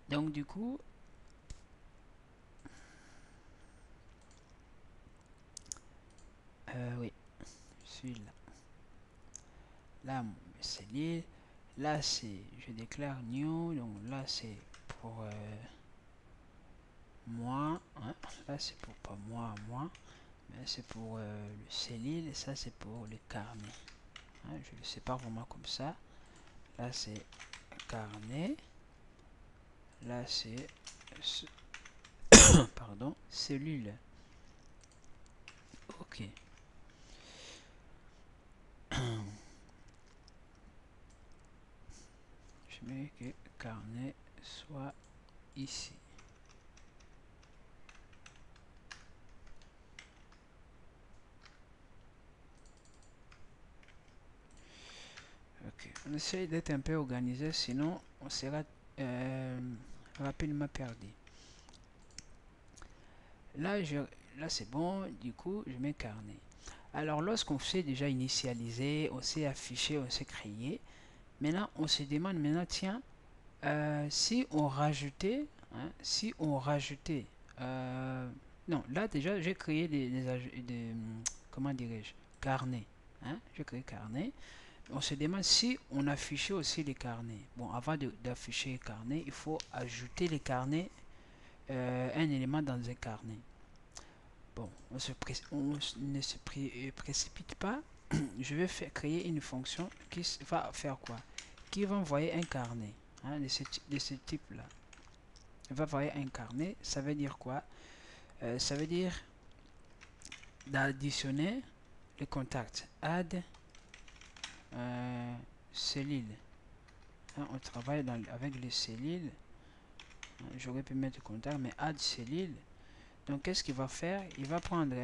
Donc du coup, oui, celui-là. Là, c'est l'île. Là, c'est, je déclare new. Donc là, c'est pour moi. Hein. Là, c'est pour pas moi. Mais c'est pour le Célil. Et ça, c'est pour le carnet. Hein, je le sépare vraiment comme ça. Là, c'est carnet. Là, c'est pardon, cellule. Ok. Je mets que carnet soit ici. Ok. On essaye d'être un peu organisé, sinon on sera euh, rapidement perdu. Là, là c'est bon. Du coup, je mets carnet. Alors, lorsqu'on s'est déjà initialisé, on s'est affiché, on s'est créé. Maintenant, on se demande maintenant, tiens, si on rajoutait, hein, si on rajoutait, non, là déjà j'ai créé comment dirais-je, carnet, hein, j'ai créé carnet. On se demande si on affichait aussi les carnets. Bon, avant d'afficher les carnets, il faut ajouter les carnets, un élément dans un carnet. Bon, on ne se précipite pas. Je vais créer une fonction qui va faire quoi? Qui va envoyer un carnet, hein, de ce type-là. Elle va envoyer un carnet. Ça veut dire quoi? Ça veut dire d'additionner le contact. Add cellule. Hein, on travaille avec les cellules. J'aurais pu mettre contact, mais add cellule. Donc, qu'est-ce qu'il va faire? Il va prendre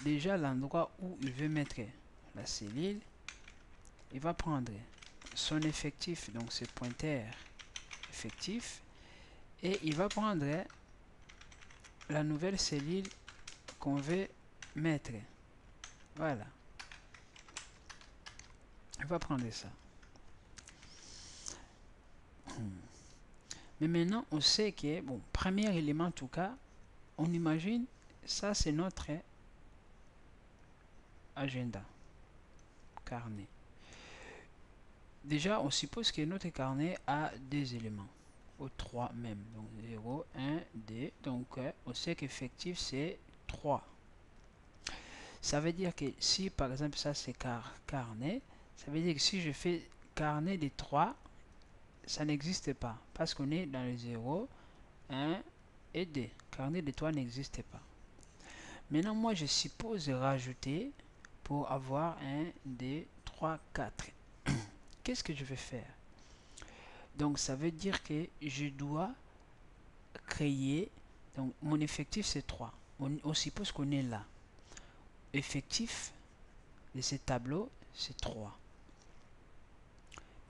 déjà l'endroit où il veut mettre la cellule. Il va prendre son effectif, donc ce pointeur effectif, et il va prendre la nouvelle cellule qu'on veut mettre. Voilà, il va prendre ça. Mais maintenant, on sait que, bon, premier élément en tout cas, on imagine, ça c'est notre agenda, carnet. Déjà, on suppose que notre carnet a deux éléments, ou trois même. Donc 0, 1, 2. Donc, on sait qu'effectif c'est 3. Ça veut dire que si par exemple ça c'est carnet, ça veut dire que si je fais carnet de 3, ça n'existe pas. Parce qu'on est dans le 0, 1 et 2. Carnet de 3 n'existe pas. Maintenant, moi, je suppose rajouter pour avoir 1, 2, 3, 4. Qu'est-ce que je vais faire? Donc, ça veut dire que je dois créer. Donc, mon effectif, c'est 3. On suppose qu'on est là. Effectif de ce tableau, c'est 3.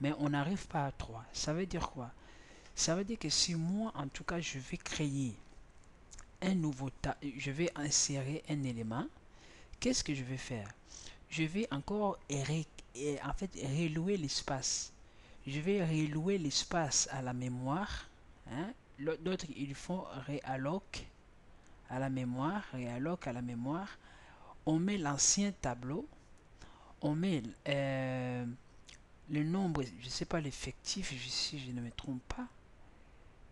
Mais on n'arrive pas à 3. Ça veut dire quoi? Ça veut dire que si moi, en tout cas, je vais créer un nouveau je vais insérer un élément, qu'est-ce que je vais faire? Je vais encore en fait relouer l'espace. Je vais relouer l'espace à la mémoire. Hein? D'autres, ils font realloc à la mémoire, realloc à la mémoire. On met l'ancien tableau, on met le nombre, je ne sais pas l'effectif, si je ne me trompe pas.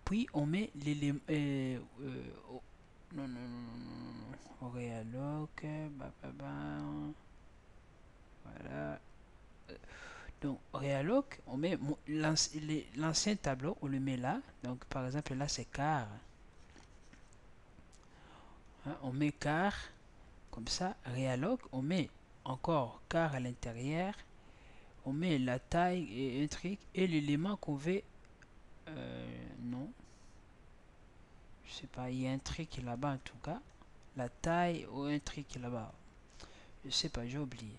Puis on met l'élément. Non, non, non, non, non. Realloc, voilà. Donc, realloc, on met l'ancien tableau, on le met là. Donc, par exemple, là, c'est car. Hein, on met car, comme ça. Realloc, on met encore car à l'intérieur. On met la taille et un truc. Et l'élément qu'on veut. Non. Je sais pas, il y a un truc là-bas en tout cas. La taille ou un truc là-bas. Je sais pas, j'ai oublié.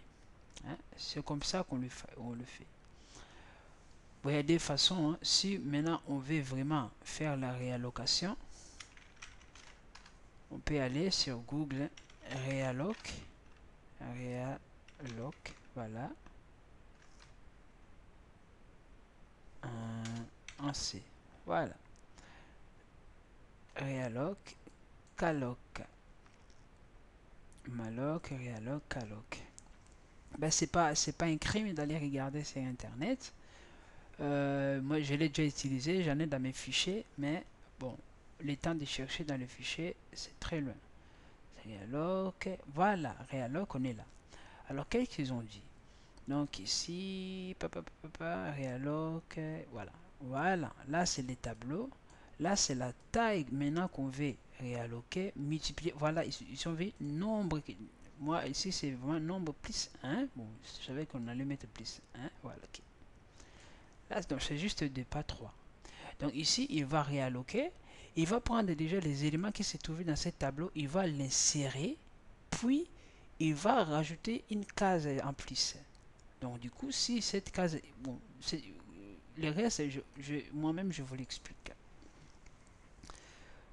Hein? C'est comme ça qu'on le fait. Bon, il y a des façons, hein. Si maintenant on veut vraiment faire la réallocation, on peut aller sur Google Realloc. Realloc, voilà. En C. Voilà. réalloc, calloc, malloc, réalloc, calloc. Ben, c'est pas un crime d'aller regarder sur internet. Moi je l'ai déjà utilisé, j'en ai dans mes fichiers, mais bon, le temps de chercher dans le fichier c'est très loin. Realloc, voilà, realloc, on est là. Alors qu'est-ce qu'ils ont dit? Donc ici, realloc, voilà. Voilà, là c'est les tableaux. Là c'est la taille maintenant qu'on veut réalloquer, multiplier. Voilà, ils ont vu nombre. Moi ici c'est vraiment nombre plus 1. Bon, je savais qu'on allait mettre plus 1. Voilà. Okay. Là donc c'est juste 2, pas 3. Donc ici il va réalloquer. Il va prendre déjà les éléments qui se trouvent dans ce tableau. Il va l'insérer. Puis il va rajouter une case en plus. Donc du coup, si cette case, bon, le reste, moi-même, je vous l'explique.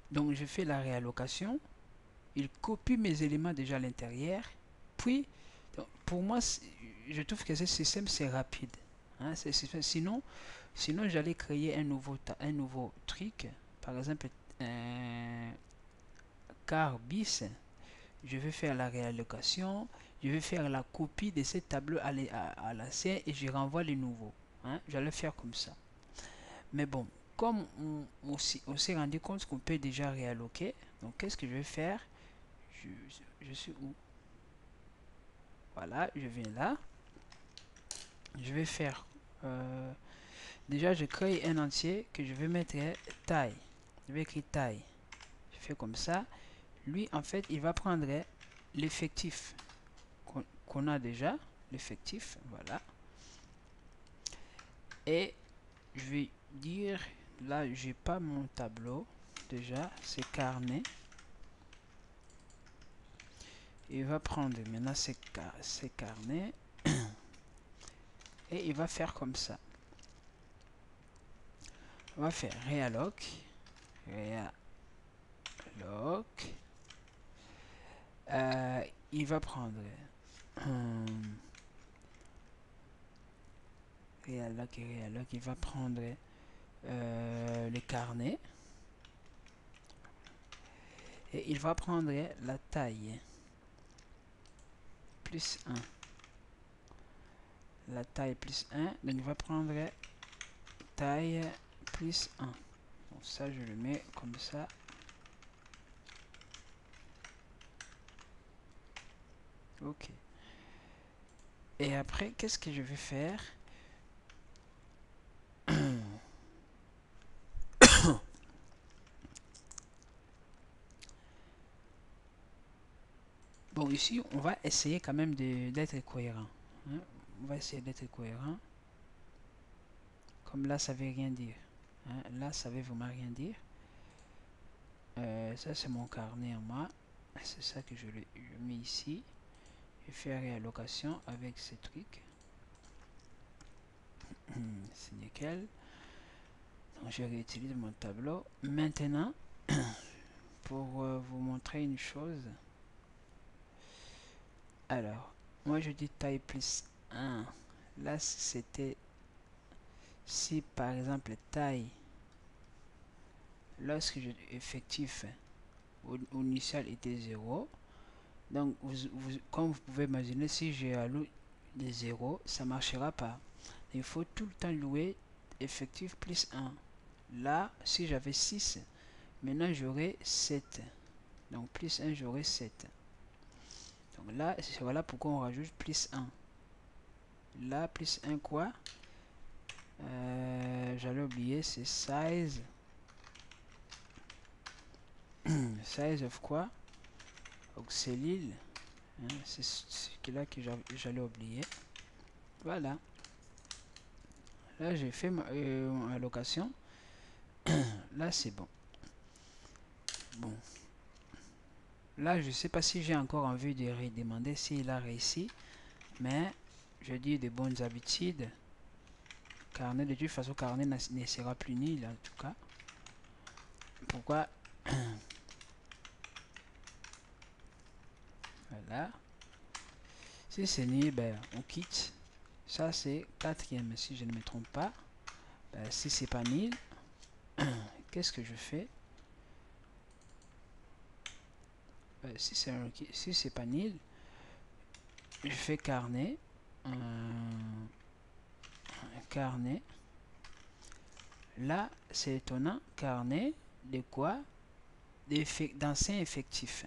Donc je fais la réallocation, il copie mes éléments déjà à l'intérieur, puis, donc, pour moi, je trouve que ce système, c'est rapide. Hein, sinon, j'allais créer un nouveau truc, par exemple, un car bis, je vais faire la réallocation, je vais faire la copie de ces tableaux à l'ancien et je renvoie les nouveaux. Hein? J'allais faire comme ça. Mais bon, comme on s'est rendu compte qu'on peut déjà réalloquer, donc qu'est-ce que je vais faire? Je suis où? Voilà, je viens là. Je vais faire... déjà, je crée un entier que je vais mettre taille. Je vais écrire taille. Je fais comme ça. Lui, en fait, il va prendre l'effectif qu'on a déjà, l'effectif, voilà. Et je vais dire, là, j'ai pas mon tableau, déjà, c'est carnet. Il va prendre maintenant ces carnets et il va faire comme ça. On va faire realloc, il va prendre realloc, il va prendre les carnets et il va prendre la taille plus 1. La taille plus 1, donc il va prendre taille plus 1. Bon, ça je le mets comme ça. Ok. Et après, qu'est-ce que je vais faire? Bon, ici, on va essayer quand même d'être cohérent. Hein? On va essayer d'être cohérent. Comme là, ça veut rien dire. Hein? Là, ça veut vraiment rien dire. Ça, c'est mon carnet en moi. C'est ça que je mets ici. Je fais réallocation avec ces trucs. C'est nickel. Donc, je réutilise mon tableau. Maintenant, pour vous montrer une chose. Alors, moi, je dis taille plus 1. Là, c'était... Si, par exemple, taille... Lorsque effectif au initial était 0, donc comme vous pouvez imaginer, si j'ai alloué des 0, ça ne marchera pas. Il faut tout le temps louer effectif plus 1. Là, si j'avais 6, maintenant j'aurai 7. Donc plus 1, j'aurai 7. Donc là, voilà pourquoi on rajoute plus 1. Là, plus 1 quoi? J'allais oublier, c'est size. Size of quoi? Auxiliel. Hein, c'est ce là que j'allais oublier. Voilà. Là, j'ai fait ma allocation. Là, c'est bon. Bon. Là, je sais pas si j'ai encore envie de redemander s'il a réussi. Mais, je dis de bonnes habitudes. Carnet, de toute façon, carnet ne sera plus nul, en tout cas. Pourquoi? Voilà. Si c'est nul, ben, on quitte. Ça, c'est 4e, si je ne me trompe pas. Ben, si c'est pas nul, qu'est-ce que je fais? si c'est pas nil, je fais carnet, carnet. Là, c'est étonnant, carnet de quoi? D'anciens effectifs.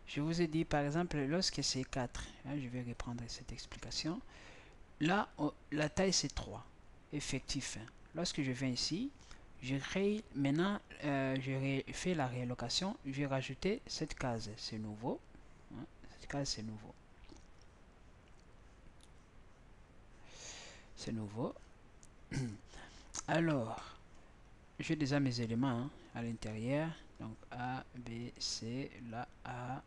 Je vous ai dit, par exemple, lorsque c'est 4, hein, je vais reprendre cette explication. Là, la taille, c'est 3, effectif. Lorsque je viens ici, je crée, maintenant, je fais la réallocation, je vais rajouter cette case, c'est nouveau. Hein, cette case, c'est nouveau. C'est nouveau. Alors, j'ai déjà mes éléments hein, à l'intérieur. Donc A, B, C, là A,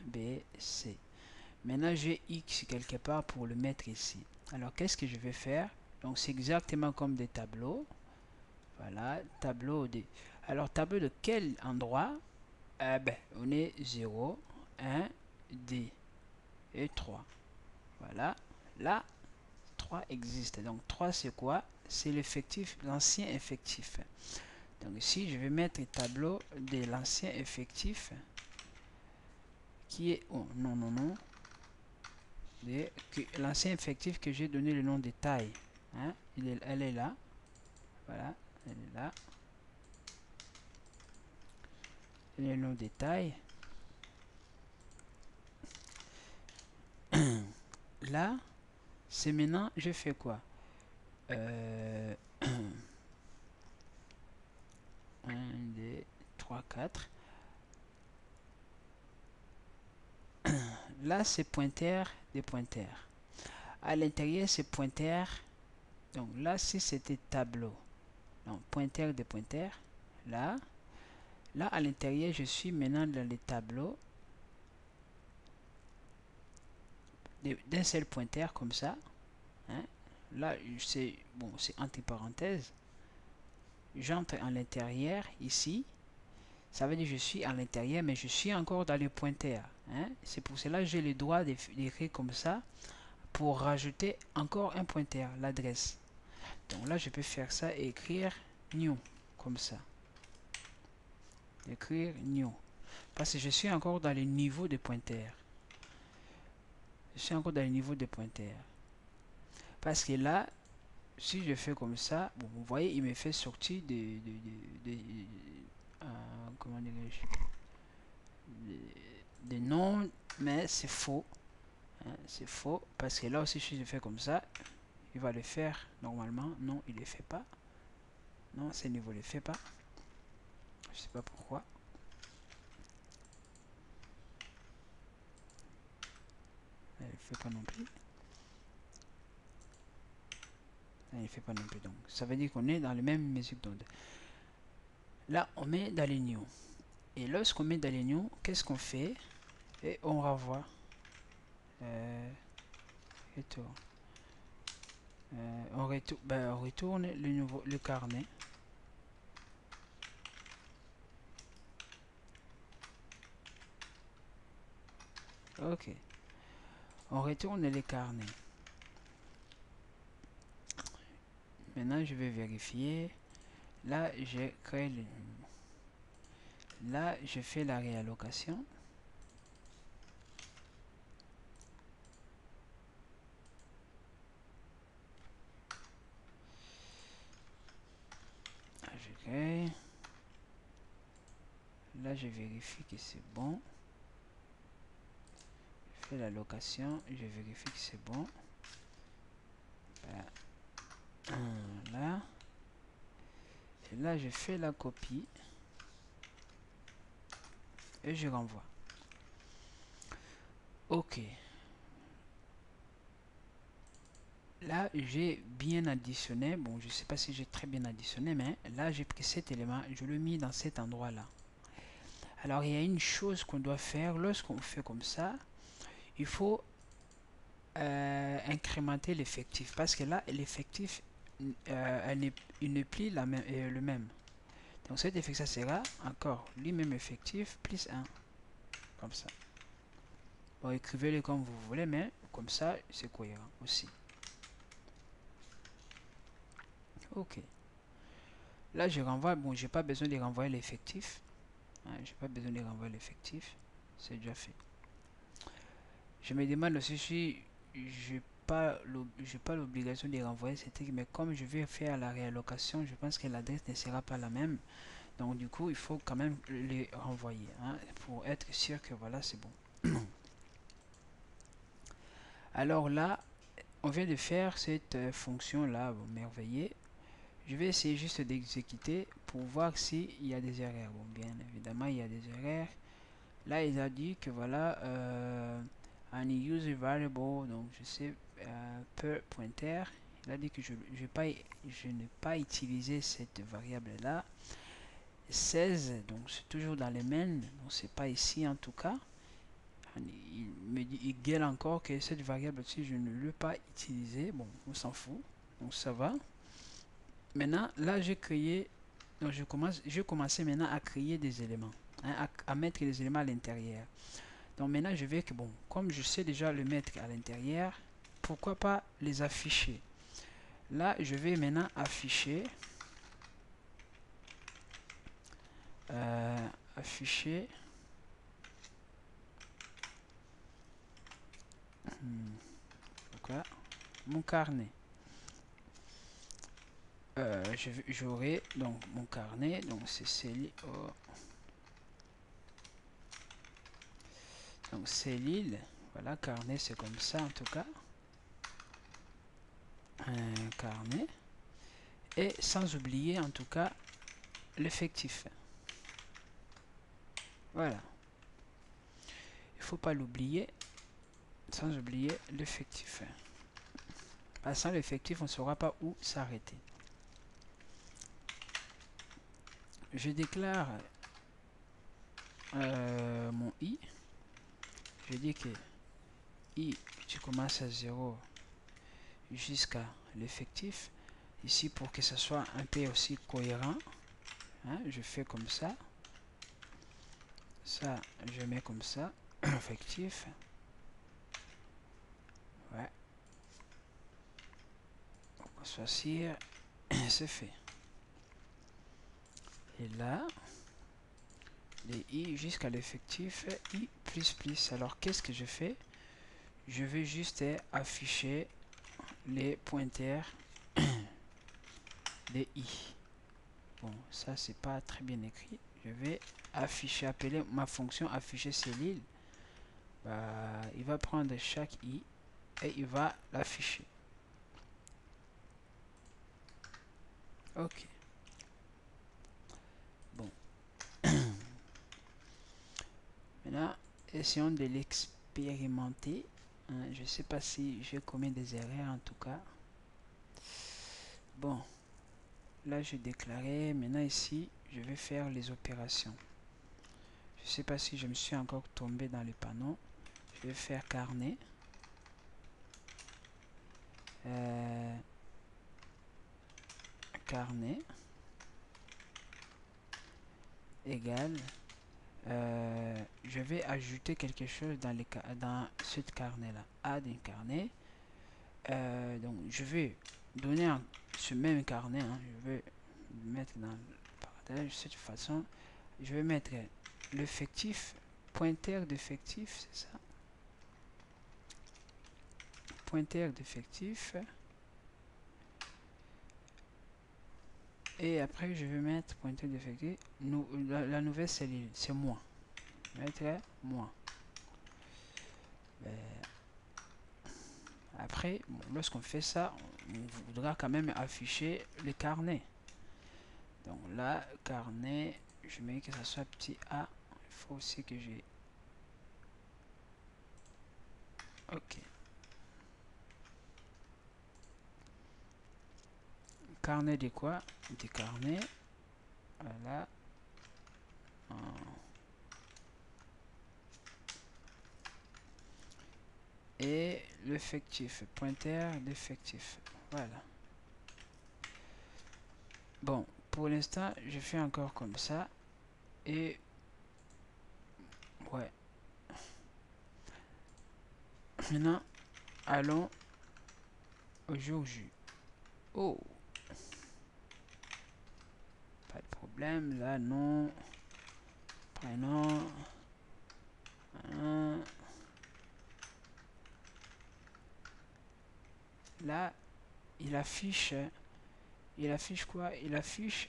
B, C. Maintenant j'ai X quelque part pour le mettre ici. Alors qu'est-ce que je vais faire? Donc c'est exactement comme des tableaux. Voilà, tableau de... Alors tableau de quel endroit? On est 0, 1, 2 et 3. Voilà, là 3 existe. Donc 3 c'est quoi? C'est l'effectif, l'ancien effectif. Donc ici, je vais mettre le tableau de l'ancien effectif qui est... Oh, non, non, non. L'ancien effectif que j'ai donné le nom de taille. Hein, elle est là. Voilà, elle est là. Elle est le nom de taille. Là, c'est maintenant, je fais quoi? 1, 2, 3, 4. Là, c'est pointeur des pointeurs. À l'intérieur, c'est pointeur. Donc là, si c'était tableau, donc pointeur des pointeurs, là, là à l'intérieur, je suis maintenant dans les tableaux d'un seul pointeur comme ça. Hein. Là, c'est bon, c'est entre parenthèses. J'entre à l'intérieur ici. Ça veut dire que je suis à l'intérieur, mais je suis encore dans les pointeurs. Hein. C'est pour cela que j'ai le droit d'écrire comme ça pour rajouter encore un pointeur, l'adresse. Donc là, je peux faire ça et écrire new comme ça. Écrire new. Parce que je suis encore dans les niveaux de pointeurs. Je suis encore dans les niveaux de pointeurs. Parce que là, si je fais comme ça, bon, vous voyez, il me fait sortir comment des noms, mais c'est faux. Hein, c'est faux. Parce que là aussi, si je fais comme ça, il va le faire normalement. Non, il ne le fait pas. Non, ce niveau ne le fait pas. Je sais pas pourquoi. Elle ne fait pas non plus. Elle ne fait pas non plus. Donc, ça veut dire qu'on est dans les mêmes mesures d'onde. Là, on met dans les new. Et lorsqu'on met dans les new, qu'est-ce qu'on fait? Et on renvoie. Retour. On retourne le carnet. Ok. On retourne les carnets. Maintenant, je vais vérifier. Là, j'ai créé le... Là, je fais la réallocation. Je crée. Là, je vérifie que c'est bon. Je fais la location. Je vérifie que c'est bon. Là. Et là, je fais la copie. Et je renvoie. Ok. Là, j'ai bien additionné. Bon, je ne sais pas si j'ai très bien additionné, mais là, j'ai pris cet élément. Je le mis dans cet endroit-là. Alors, il y a une chose qu'on doit faire. Lorsqu'on fait comme ça, il faut incrémenter l'effectif. Parce que là, l'effectif, il n'est plus le même. Donc, cet effectif, ça sera encore lui-même effectif plus 1. Comme ça. Bon, écrivez-le comme vous voulez, mais comme ça, c'est cohérent aussi. Ok. Là, je renvoie. Bon, j'ai pas besoin de renvoyer l'effectif. Hein, j'ai pas besoin de renvoyer l'effectif. C'est déjà fait. Je me demande aussi si j'ai pas l'obligation de renvoyer ces trucs, mais comme je vais faire la réallocation, je pense que l'adresse ne sera pas la même. Donc du coup, il faut quand même les renvoyer, hein, pour être sûr que voilà, c'est bon. Alors là, on vient de faire cette fonction là, bon, merveilleux. Je vais essayer juste d'exécuter pour voir s'il y a des erreurs. Bon, bien évidemment, il y a des erreurs. Là, il a dit que voilà, un user variable, donc je sais, per pointer. Il a dit que je n'ai pas utilisé cette variable là. 16, donc c'est toujours dans les mains, donc c'est pas ici en tout cas. Il me dit, il gueule encore que cette variable ci je ne l'ai pas utilisée. Bon, on s'en fout, donc ça va. Maintenant, là j'ai créé, donc je commençais maintenant à créer des éléments, hein, à mettre les éléments à l'intérieur. Donc maintenant je vais que bon, comme je sais déjà le mettre à l'intérieur, pourquoi pas les afficher. Là je vais maintenant afficher, afficher pourquoi mon carnet. J'aurai donc mon carnet, donc c'est Céline. Oh. Donc c'est l'île, voilà, carnet c'est comme ça en tout cas. Un carnet. Et sans oublier en tout cas l'effectif. Voilà. Il faut pas l'oublier, sans oublier l'effectif. Sans l'effectif, on ne saura pas où s'arrêter. Je déclare mon i. Je dis que i, tu commences à 0 jusqu'à l'effectif. Ici, pour que ce soit un peu aussi cohérent, hein, je fais comme ça. Ça, je mets comme ça. Effectif. Ouais. On va choisir. C'est fait. Et là, les i jusqu'à l'effectif i plus plus. Alors, qu'est-ce que je fais? Je vais juste afficher les pointeurs des i. Bon, ça c'est pas très bien écrit. Je vais afficher, appeler ma fonction afficher cellule. Bah, il va prendre chaque i et il va l'afficher. Ok. Bon. Maintenant, essayons de l'expérimenter. Hein, je sais pas si j'ai commis des erreurs en tout cas. Bon. Là, j'ai déclaré. Maintenant, ici, je vais faire les opérations. Je sais pas si je me suis encore tombé dans les panneaux. Je vais faire carnet. Carnet égale. Je vais ajouter quelque chose dans ce carnet là. Add un carnet. Donc, je vais donner ce même carnet. Hein, je vais le mettre dans le parenthèse de cette façon. Je vais mettre l'effectif, pointeur d'effectif, c'est ça. Pointeur d'effectif. Et après, je vais mettre pointeur d'effectif. La nouvelle cellule, c'est moi. Mettre moi. Après, bon, lorsqu'on fait ça, on voudra quand même afficher le carnet. Donc là, carnet, je mets que ça soit petit a. Il faut aussi que j'ai... Ok. Carnet de quoi? Des carnets. Voilà. Et l'effectif, pointeur d'effectif. Voilà. Bon, pour l'instant, je fais encore comme ça. Et... ouais. Maintenant, allons au jour J. Oh! problème. Là, non. Prénom. Là, il affiche quoi? Il affiche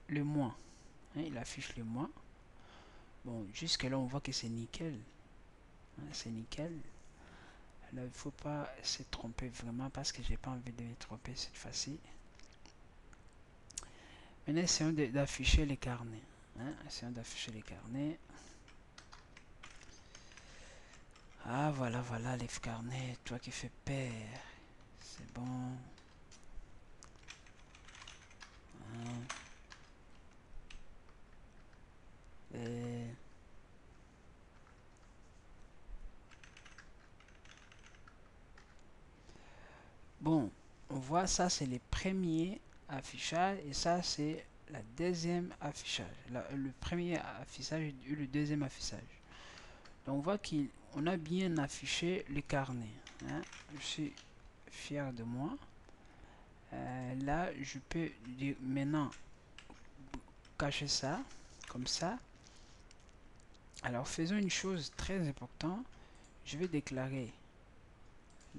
le mois. Hein, il affiche le mois. Bon, jusque là, on voit que c'est nickel. Hein, c'est nickel. Là, il ne faut pas se tromper vraiment parce que j'ai pas envie de me tromper cette fois-ci. Maintenant, essayons d'afficher les carnets. Hein, essayons d'afficher les carnets. Ah, voilà, voilà, les carnets. Toi qui fais peur. C'est bon. Hein. Et... Bon, on voit ça, c'est les premiers affichages et ça, c'est la deuxième affichage. Le premier affichage et le deuxième affichage. Donc, on voit qu'on a bien affiché le carnet. Hein. Je suis fier de moi. Là, je peux dire maintenant cacher ça, comme ça. Alors, faisons une chose très importante. Je vais déclarer.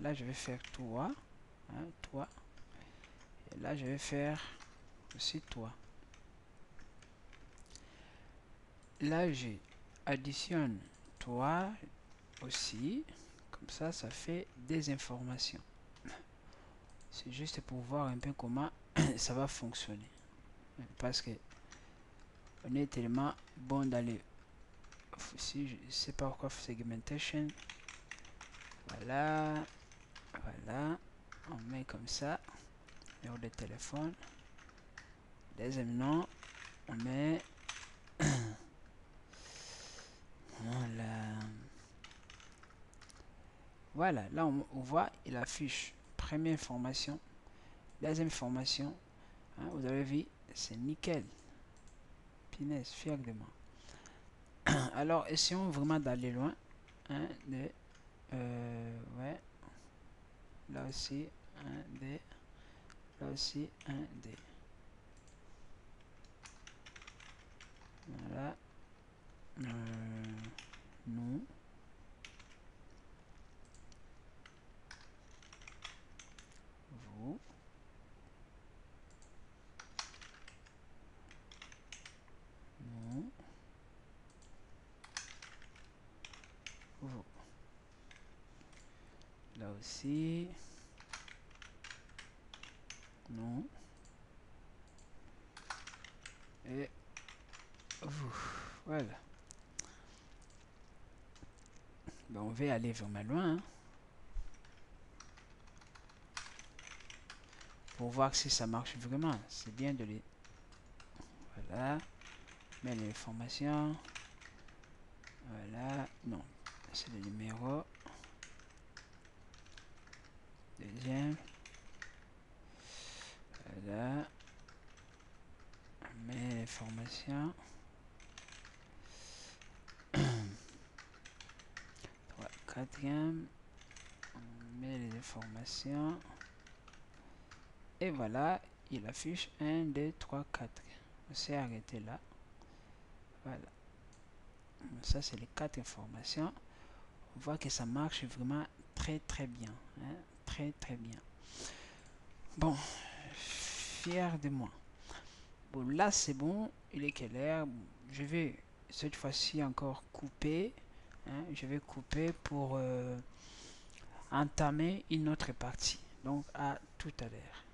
Là, je vais faire toi. Hein, toi. Et là, je vais faire aussi toi. Là, j'ai additionne toi aussi. Comme ça, ça fait des informations. C'est juste pour voir un peu comment ça va fonctionner. Parce que on est tellement bon dans les... Si je sais pas pourquoi segmentation. Voilà. Voilà. On met comme ça. Numéro de téléphone. Deuxième nom. On met... Voilà. Voilà. Là, on voit, il affiche première information. Deuxième information. Hein, vous avez vu, c'est nickel. Pinesse, fier de moi. Alors, essayons vraiment d'aller loin. Un, deux, ouais. Là aussi, un, deux. Là aussi, un, deux. Voilà. Nous. Vous. Nous. Vous. Là aussi. Non. Et vous. Voilà. Ben, on va aller vraiment loin. Hein, pour voir si ça marche vraiment. C'est bien de les... Voilà. Mais les informations. Voilà. Non. C'est le numéro. Deuxième. Voilà. Mais l'information. Quatrième. On met les informations. Et voilà. Il affiche 1, 2, 3, 4. On s'est arrêté là. Voilà. Ça, c'est les 4 informations. On voit que ça marche vraiment très très bien. Hein? Très très bien. Bon. Fier de moi. Bon, là, c'est bon. Il est quelle heure? Je vais cette fois-ci encore couper. Hein? Je vais couper pour entamer une autre partie. Donc, à tout à l'heure.